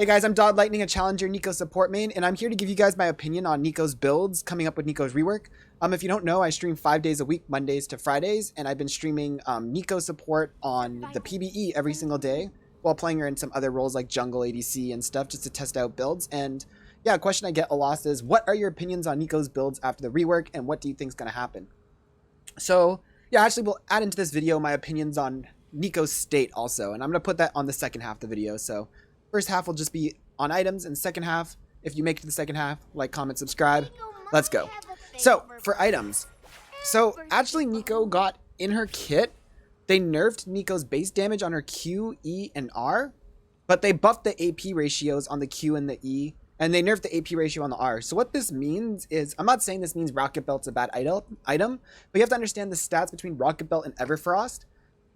Hey guys, I'm Doglightning, a Challenger Neeko support main, and I'm here to give you guys my opinion on Neeko's builds coming up with Neeko's rework. If you don't know, I stream 5 days a week, Mondays to Fridays, and I've been streaming Neeko support on the PBE every single day while playing her in some other roles like jungle, ADC, and stuff just to test out builds. And yeah, a question I get a lot is, what are your opinions on Neeko's builds after the rework, and what do you think is going to happen? So yeah, actually we'll add into this video my opinions on Neeko's state also, and I'm going to put that on the second half of the video. So first half will just be on items, and second half, if you make it to the second half, like, comment, subscribe. Let's go. So, for items. So, actually, Neeko got in her kit, they nerfed Neeko's base damage on her Q, E, and R, but they buffed the AP ratios on the Q and the E, and they nerfed the AP ratio on the R. So what this means is, I'm not saying this means Rocket Belt's a bad item, but you have to understand the stats between Rocket Belt and Everfrost.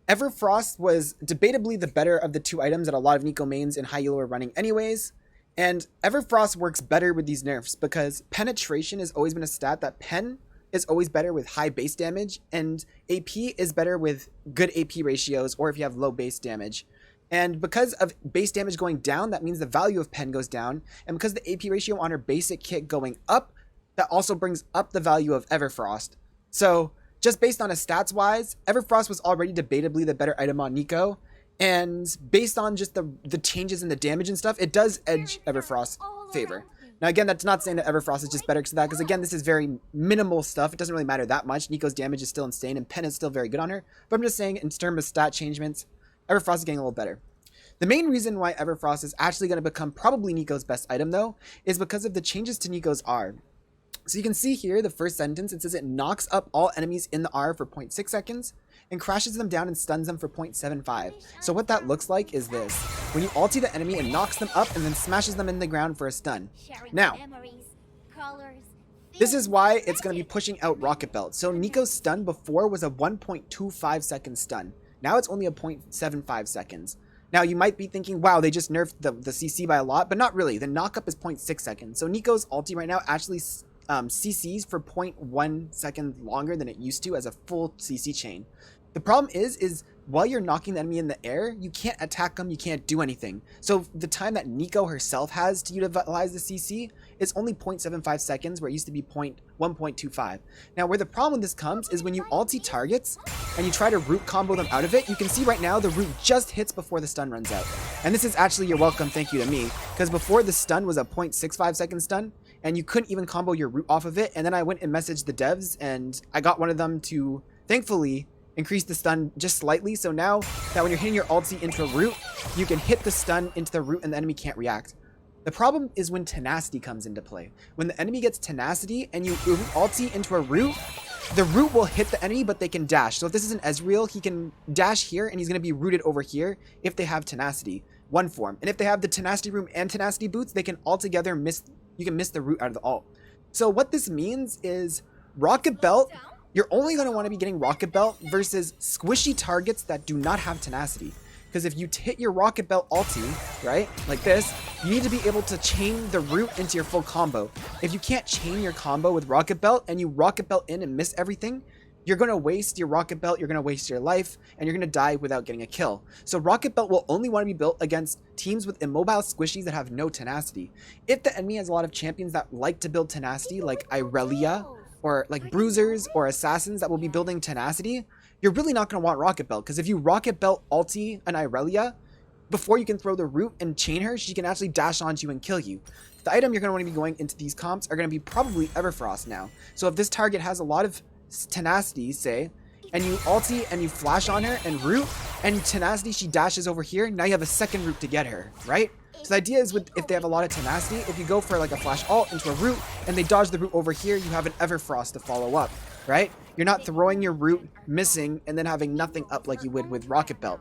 Everfrost was debatably the better of the two items that a lot of Neeko mains in high elo are running anyways, and Everfrost works better with these nerfs because penetration has always been a stat that pen is always better with high base damage, and AP is better with good AP ratios or if you have low base damage. And because of base damage going down, that means the value of pen goes down, and because the AP ratio on her basic kit going up, that also brings up the value of Everfrost. So just based on a stats wise, Everfrost was already debatably the better item on Neeko, and based on just the changes in the damage and stuff, it does edge Everfrost's favor. Now again, that's not saying that Everfrost is just better because of that, because again, this is very minimal stuff. It doesn't really matter that much. Neeko's damage is still insane, and pen is still very good on her, but I'm just saying in terms of stat changements, Everfrost is getting a little better. The main reason why Everfrost is actually going to become probably Neeko's best item though, is because of the changes to Neeko's R. So you can see here, the first sentence, it says it knocks up all enemies in the R for 0.6 seconds and crashes them down and stuns them for 0.75. So what that looks like is this. When you ulti the enemy, it knocks them up and then smashes them in the ground for a stun. Now, this is why it's going to be pushing out Rocket Belt. So Neeko's stun before was a 1.25 second stun. Now it's only a 0.75 seconds. Now you might be thinking, wow, they just nerfed the CC by a lot, but not really. The knockup is 0.6 seconds. So Neeko's ulti right now actually CCs for 0.1 second longer than it used to as a full CC chain. The problem is while you're knocking the enemy in the air, you can't attack them, you can't do anything. So the time that Neeko herself has to utilize the CC is only 0.75 seconds, where it used to be 1.25. Now where the problem with this comes is when you ulti targets and you try to root combo them out of it, you can see right now the root just hits before the stun runs out. And this is actually your welcome thank you to me, because before the stun was a 0.65 second stun, and you couldn't even combo your root off of it. And then I went and messaged the devs, and I got one of them to, thankfully, increase the stun just slightly. So now that when you're hitting your ulti into a root, you can hit the stun into the root and the enemy can't react. The problem is when tenacity comes into play. When the enemy gets tenacity and you ulti into a root, the root will hit the enemy, but they can dash. So if this is an Ezreal, he can dash here and he's going to be rooted over here if they have tenacity, one form. And if they have the tenacity room and tenacity boots, they can altogether you can miss the root out of the ult. So what this means is Rocket Belt, you're only going to want to be getting Rocket Belt versus squishy targets that do not have tenacity. Because if you hit your Rocket Belt ulti, right, like this, you need to be able to chain the root into your full combo. If you can't chain your combo with Rocket Belt and you Rocket Belt in and miss everything, you're going to waste your Rocket Belt, you're going to waste your life, and you're going to die without getting a kill. So Rocket Belt will only want to be built against teams with immobile squishies that have no tenacity. If the enemy has a lot of champions that like to build tenacity, like Irelia, or like bruisers or assassins that will be building tenacity, you're really not going to want Rocket Belt, because if you Rocket Belt ulti an Irelia, before you can throw the root and chain her, she can actually dash onto you and kill you. The item you're going to want to be going into these comps are going to be probably Everfrost now. So if this target has a lot of tenacity, say, and you ulti and you flash on her and root, and tenacity, she dashes over here, now you have a second root to get her, right? So the idea is if they have a lot of tenacity, if you go for like a flash ult into a root and they dodge the root over here, you have an Everfrost to follow up, right? You're not throwing your root, missing, and then having nothing up like you would with Rocket Belt.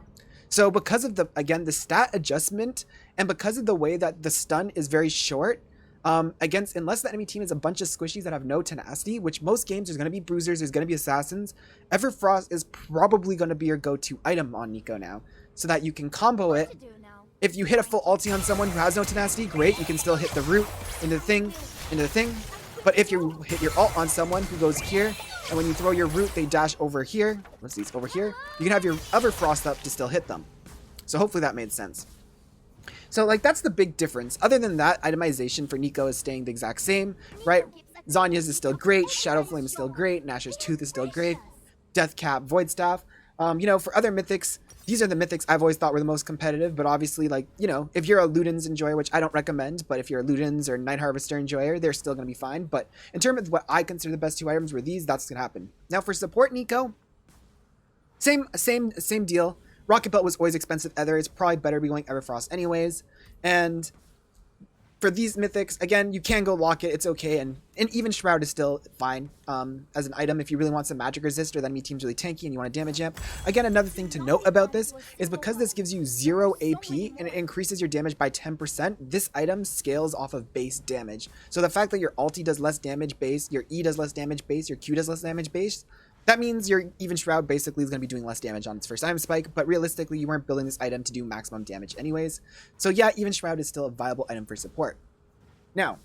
So because of the stat adjustment, and because of the way that the stun is very short, unless the enemy team is a bunch of squishies that have no tenacity, which most games there's going to be bruisers, there's going to be assassins, Everfrost is probably going to be your go-to item on Neeko now, so that you can combo it. If you hit a full ulti on someone who has no tenacity, great, you can still hit the root into the thing. But if you hit your ult on someone who goes here, and when you throw your root, they dash over here, over here, you can have your Everfrost up to still hit them. So hopefully that made sense. So, like, that's the big difference. Other than that, itemization for Neeko is staying the exact same, right? Zanya's is still great, Shadow Flame is still great, Nashor's Tooth is still great, Death Cap, Void Staff. You know, for other mythics, these are the mythics I've always thought were the most competitive, but obviously, like, you know, if you're a Ludens enjoyer, which I don't recommend, but if you're a Ludens or Night Harvester enjoyer, they're still going to be fine. But in terms of what I consider the best two items were these, that's going to happen. Now, for support Neeko, same deal. Rocket Belt was always expensive either. It's probably better to be going Everfrost anyways. And for these mythics, again, you can go lock it. It's okay. And even Shroud is still fine as an item if you really want some magic resist or the enemy team's really tanky and you want to damage amp. Again, another thing to note about this is because this gives you 0 AP and it increases your damage by 10%, this item scales off of base damage. So the fact that your ulti does less damage base, your E does less damage base, your Q does less damage base, that means your even Shroud basically is going to be doing less damage on its first item spike, but realistically you weren't building this item to do maximum damage anyways. So yeah, even Shroud is still a viable item for support. Now,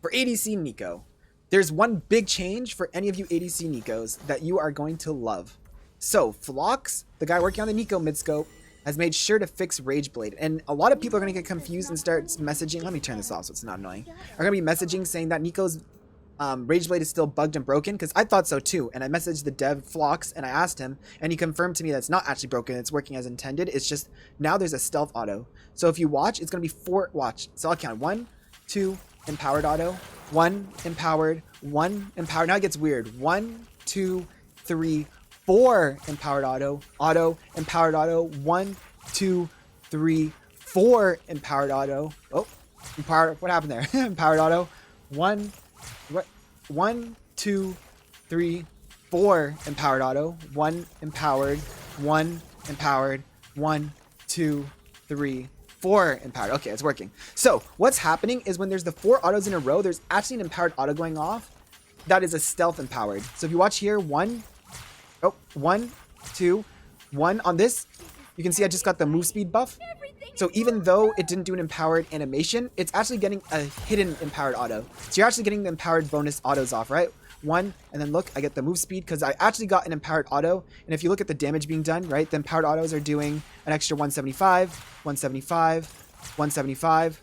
for ADC Neeko, there's one big change for any of you ADC Neekos that you are going to love. So Phlox, the guy working on the Neeko Midscope, has made sure to fix Rageblade. And a lot of people are going to get confused and start messaging. Let me turn this off so it's not annoying. Are going to be messaging saying that Neeko's Rageblade is still bugged and broken, because I thought so too, and I messaged the dev Phlox and I asked him and he confirmed to me that it's not actually broken, it's working as intended. It's just now there's a stealth auto, so if you watch, it's going to be 4 watch, so I'll count 1 2 empowered auto, 1 empowered, 1 empowered. Now it gets weird. 1 2 3 4 empowered auto empowered auto, 1 2 3 4 empowered auto. Oh, empowered, what happened there? Empowered auto, 1 2 3 4 empowered auto, 1 empowered, 1 empowered, 1 2 3 4 empowered. Okay, it's working. So what's happening is when there's the 4 autos in a row, there's actually an empowered auto going off that is a stealth empowered. So if you watch here, 1 2 1 on this, you can see I just got the move speed buff. So even though it didn't do an empowered animation, it's actually getting a hidden empowered auto. So you're actually getting the empowered bonus autos off, right? 1, and then look, I get the move speed because I actually got an empowered auto. And if you look at the damage being done, right, the empowered autos are doing an extra 175, 175, 175,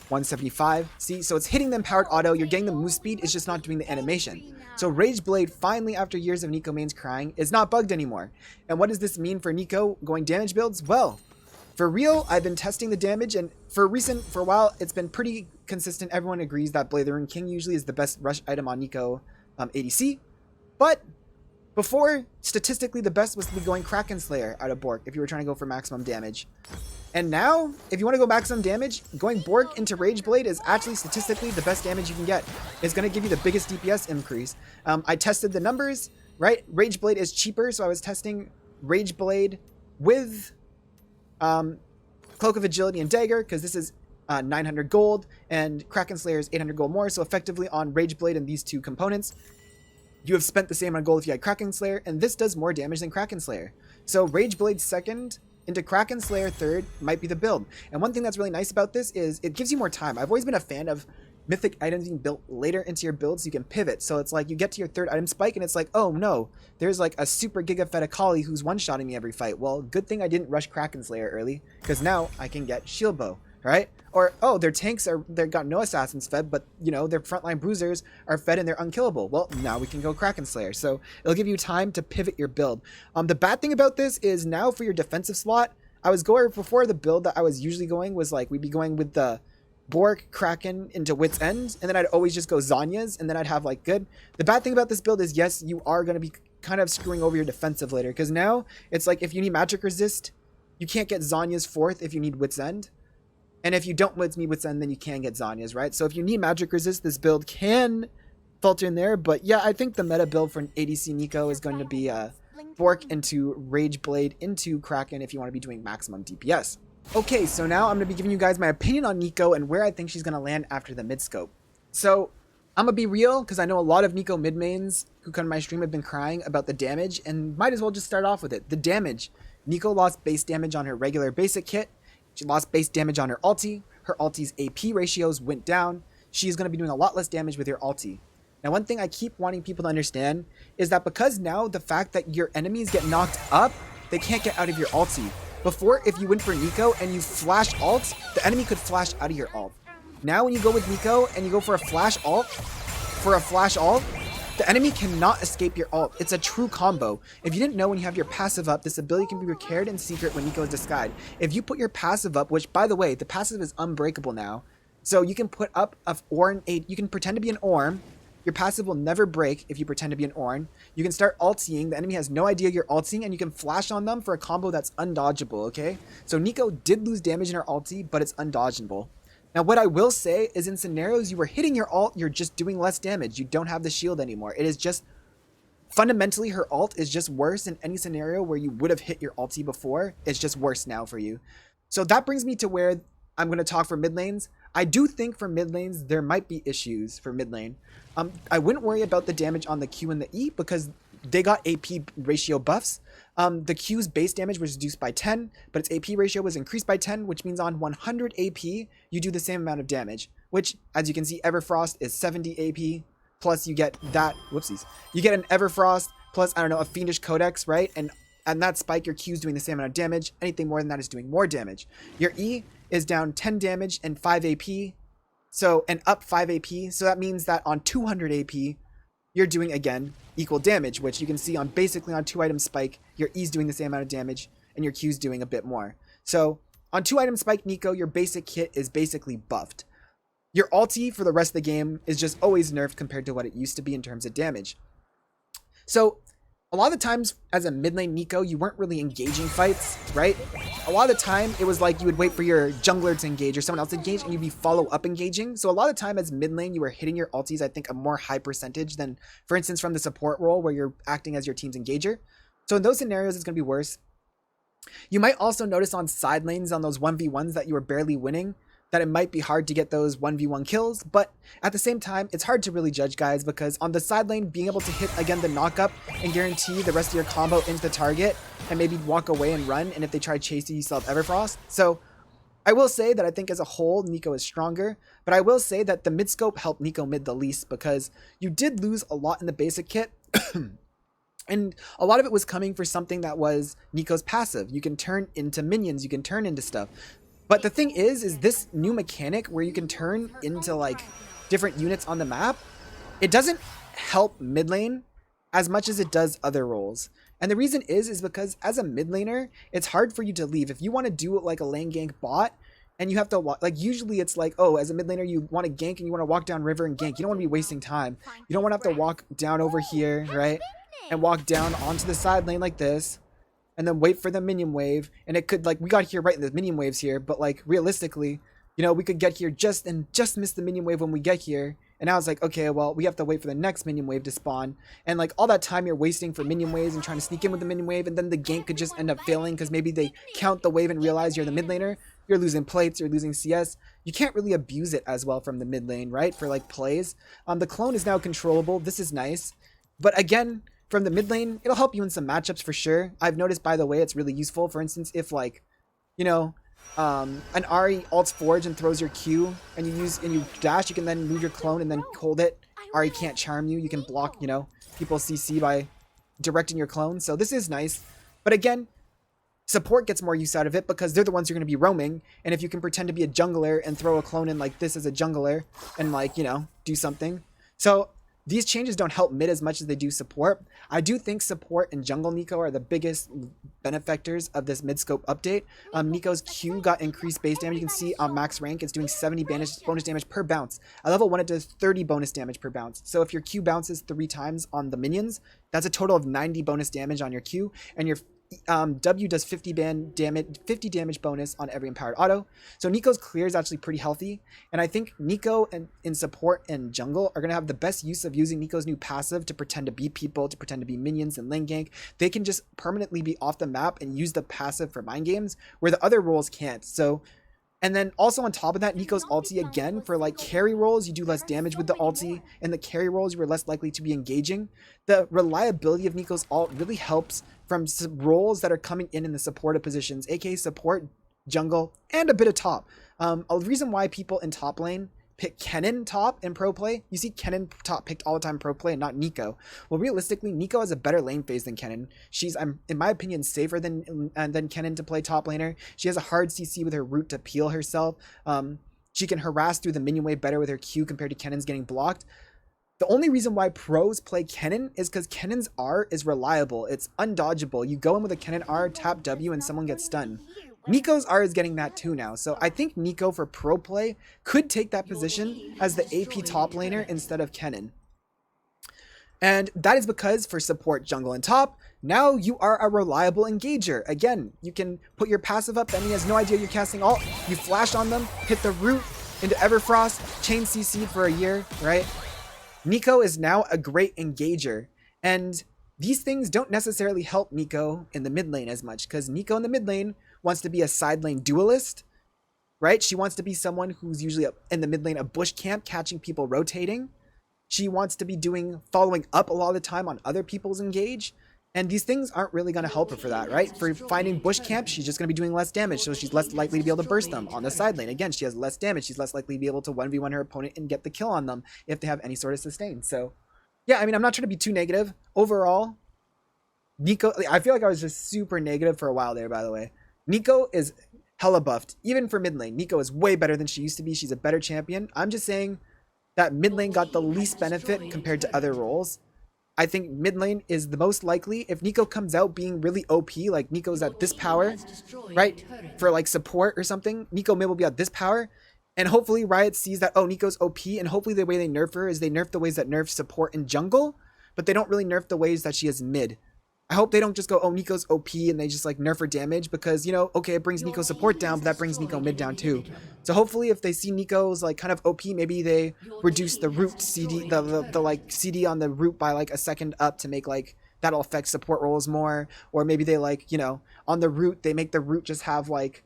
175. See, so it's hitting the empowered auto. You're getting the move speed. It's just not doing the animation. So Rageblade, finally, after years of Neeko mains crying, is not bugged anymore. And what does this mean for Neeko going damage builds? Well, for real, I've been testing the damage, and for a while, it's been pretty consistent. Everyone agrees that Blazing King usually is the best rush item on Neeko ADC. But before, statistically, the best was to be going Kraken Slayer out of Bork if you were trying to go for maximum damage. And now, if you want to go maximum damage, going Bork into Rageblade is actually statistically the best damage you can get. It's going to give you the biggest DPS increase. I tested the numbers, right? Rageblade is cheaper, so I was testing Rageblade with Cloak of Agility and Dagger, because this is 900 gold, and Kraken Slayer is 800 gold more, so effectively on Rageblade and these two components, you have spent the same amount of gold if you had Kraken Slayer, and this does more damage than Kraken Slayer. So Rageblade second into Kraken Slayer third might be the build. And one thing that's really nice about this is it gives you more time. I've always been a fan of mythic items being built later into your build so you can pivot. So it's like you get to your third item spike and it's like, oh no, there's like a super Giga Fed Akali who's one-shotting me every fight. Well, good thing I didn't rush Kraken Slayer early, because now I can get Shield Bow, right? Or, oh, their tanks they've got no assassins fed, but you know, their frontline bruisers are fed and they're unkillable. Well, now we can go Kraken Slayer. So it'll give you time to pivot your build. The bad thing about this is now for your defensive slot, I was going, before the build that I was usually going was like, we'd be going with the Bork, Kraken into Wit's End, and then I'd always just go Zanya's, and then I'd have like good. The bad thing about this build is, yes, you are going to be kind of screwing over your defensive later, because now it's like if you need magic resist, you can't get Zanya's fourth if you need Wit's End, and if you don't need Wit's End, then you can get Zanya's, right? So if you need magic resist, this build can falter in there, but yeah, I think the meta build for an ADC Neeko is going to be Bork into Rageblade into Kraken if you want to be doing maximum DPS. Okay, so now I'm going to be giving you guys my opinion on Neeko and where I think she's going to land after the Midscope. So, I'm going to be real, because I know a lot of Neeko mid mains who come to my stream have been crying about the damage, and might as well just start off with it. The damage. Neeko lost base damage on her regular basic kit. She lost base damage on her ulti. Her ulti's AP ratios went down. She's going to be doing a lot less damage with her ulti. Now, one thing I keep wanting people to understand is that because now the fact that your enemies get knocked up, they can't get out of your ulti. Before, if you went for Neeko and you flash ult, the enemy could flash out of your ult. Now when you go with Neeko and you go for a flash ult, the enemy cannot escape your ult. It's a true combo. If you didn't know, when you have your passive up, this ability can be repaired in secret when Neeko is disguised. If you put your passive up, which by the way, the passive is unbreakable now. So you can put up you can pretend to be an Ornn. Your passive will never break if you pretend to be an Ornn. You can start ulting. The enemy has no idea you're ulting, and you can flash on them for a combo that's undodgeable, okay? So Neeko did lose damage in her ulti, but it's undodgeable. Now, what I will say is in scenarios you were hitting your ult, you're just doing less damage. You don't have the shield anymore. It is just, fundamentally, her ult is just worse in any scenario where you would have hit your ulti before. It's just worse now for you. So that brings me to where I'm going to talk for mid lanes. I do think for mid lanes, there might be issues for mid lane. I wouldn't worry about the damage on the Q and the E because they got AP ratio buffs. The Q's base damage was reduced by 10, but its AP ratio was increased by 10, which means on 100 AP, you do the same amount of damage, which, as you can see, Everfrost is 70 AP, plus you get that, whoopsies, you get an Everfrost, plus, I don't know, a Fiendish Codex, right? And that spike, your Q's doing the same amount of damage. Anything more than that is doing more damage. Your E is down 10 damage and 5 AP, and up 5 AP, so that means that on 200 AP, you're doing, again, equal damage, which you can see on basically on 2-item spike, your E's doing the same amount of damage, and your Q's doing a bit more. So, on 2-item spike Neeko, your basic hit is basically buffed. Your ulti for the rest of the game is just always nerfed compared to what it used to be in terms of damage. So, a lot of the times, as a mid lane Neeko, you weren't really engaging fights, right? A lot of the time, it was like you would wait for your jungler to engage or someone else to engage, and you'd be follow-up engaging. So a lot of the time, as mid lane, you were hitting your ultis, I think, a more high percentage than, for instance, from the support role, where you're acting as your team's engager. So in those scenarios, it's going to be worse. You might also notice on side lanes, on those 1v1s that you were barely winning, that it might be hard to get those 1v1 kills, but at the same time, it's hard to really judge, guys, because on the side lane, being able to hit, again, the knock-up and guarantee the rest of your combo into the target and maybe walk away and run, and if they try to chase you, you still have Everfrost. So I will say that I think as a whole, Neeko is stronger, but I will say that the Midscope helped Neeko mid the least because you did lose a lot in the basic kit, and a lot of it was coming for something that was Neeko's passive. You can turn into minions, you can turn into stuff. But the thing is this new mechanic where you can turn into like different units on the map, it doesn't help mid lane as much as it does other roles. And the reason is because as a mid laner, it's hard for you to leave. If you want to do it like a lane gank bot, and you have to, like, usually it's like, oh, as a mid laner, you want to gank and you want to walk down river and gank. You don't want to be wasting time. You don't want to have to walk down over here, right? And walk down onto the side lane like this. And then wait for the minion wave, and it could, like, we got here right in the minion waves here, but like realistically, you know, we could get here just miss the minion wave when we get here, and now it's like, okay, well, we have to wait for the next minion wave to spawn, and like all that time you're wasting for minion waves and trying to sneak in with the minion wave, and then the gank could just end up failing because maybe they count the wave and realize you're the mid laner, you're losing plates, you're losing CS. You can't really abuse it as well from the mid lane, right? For like plays. The clone is now controllable. This is nice, but again, from the mid lane, it'll help you in some matchups for sure. I've noticed, by the way, it's really useful. For instance, if like, you know, an Ahri ults Forge and throws your Q, and you dash, you can then move your clone and then hold it. Ahri can't charm you. You can block, you know, people's CC by directing your clone. So this is nice. But again, support gets more use out of it because they're the ones who are going to be roaming. And if you can pretend to be a jungler and throw a clone in like this as a jungler and like, you know, do something. So these changes don't help mid as much as they do support. I do think support and jungle Neeko are the biggest benefactors of this Midscope update. Neeko's Q got increased base damage. You can see on max rank, it's doing 70 bonus damage per bounce. At level 1, it does 30 bonus damage per bounce. So if your Q bounces 3 times on the minions, that's a total of 90 bonus damage on your Q, and your W does 50 damage bonus on every empowered auto. So Neeko's clear is actually pretty healthy, and I think Neeko and in support and jungle are going to have the best use of using Neeko's new passive to pretend to be people, to pretend to be minions and lane gank. They can just permanently be off the map and use the passive for mind games where the other roles can't. So, and then also on top of that, Neeko's ulti again for like carry roles, you do less damage with the ulti, and the carry roles you are less likely to be engaging. The reliability of Neeko's ult really helps from roles that are coming in the supportive positions, aka support, jungle, and a bit of top. A reason why people in top lane pick Kennen top in pro play. You see Kennen top picked all the time in pro play and not Neeko. Well, realistically, Neeko has a better lane phase than Kennen. She's, in my opinion, safer than Kennen to play top laner. She has a hard CC with her root to peel herself. She can harass through the minion wave better with her Q compared to Kennen's getting blocked. The only reason why pros play Kennen is because Kennen's R is reliable. It's undodgeable. You go in with a Kennen R, tap W, and someone gets stunned. Neeko's R is getting that too now. So I think Neeko for pro play could take that position as the AP top laner instead of Kennen. And that is because for support, jungle, and top, now you are a reliable engager. Again, you can put your passive up, the enemy has no idea you're casting ult, you flash on them, hit the root into Everfrost, chain CC for a year, right? Neeko is now a great engager, and these things don't necessarily help Neeko in the mid lane as much, because Neeko in the mid lane wants to be a side lane duelist, right? She wants to be someone who's usually in the mid lane a bush camp, catching people rotating. She wants to be following up a lot of the time on other people's engage, and these things aren't really going to help her for that, right? For finding bush camps, she's just going to be doing less damage, so she's less likely to be able to burst them. On the side lane, again, she has less damage. She's less likely to be able to 1v1 her opponent and get the kill on them if they have any sort of sustain. So, yeah, I mean, I'm not trying to be too negative. Overall, Neeko, I feel like I was just super negative for a while there, by the way. Neeko is hella buffed. Even for mid lane, Neeko is way better than she used to be. She's a better champion. I'm just saying that mid lane got the least benefit compared to other roles. I think mid lane is the most likely. If Neeko comes out being really OP, like Neeko's at this power, right? For like support or something, Neeko mid will be at this power. And hopefully Riot sees that, oh, Neeko's OP. And hopefully the way they nerf her is they nerf the ways that nerf support and jungle, but they don't really nerf the ways that she is mid. I hope they don't just go, oh, Neeko's OP, and they just like nerf her damage because, you know, okay, it brings Neeko support down, but that brings Neeko mid down too. So hopefully if they see Neeko's like kind of OP, maybe they reduce the root CD, the like CD on the root by like a second up to make like, that'll affect support roles more. Or maybe they like, you know, on the root, they make the root just have like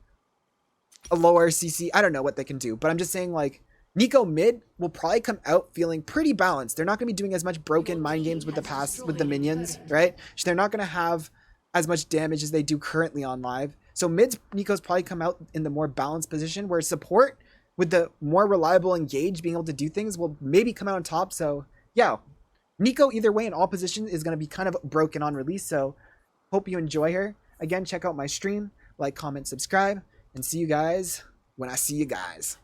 a lower CC. I don't know what they can do, but I'm just saying like, Neeko mid will probably come out feeling pretty balanced. They're not going to be doing as much broken mind games with the minions, right? They're not going to have as much damage as they do currently on live. So mid Neeko's probably come out in the more balanced position, where support with the more reliable engage being able to do things will maybe come out on top. So yeah, Neeko either way in all positions is going to be kind of broken on release. So hope you enjoy her. Again, check out my stream, like, comment, subscribe, and see you guys when I see you guys.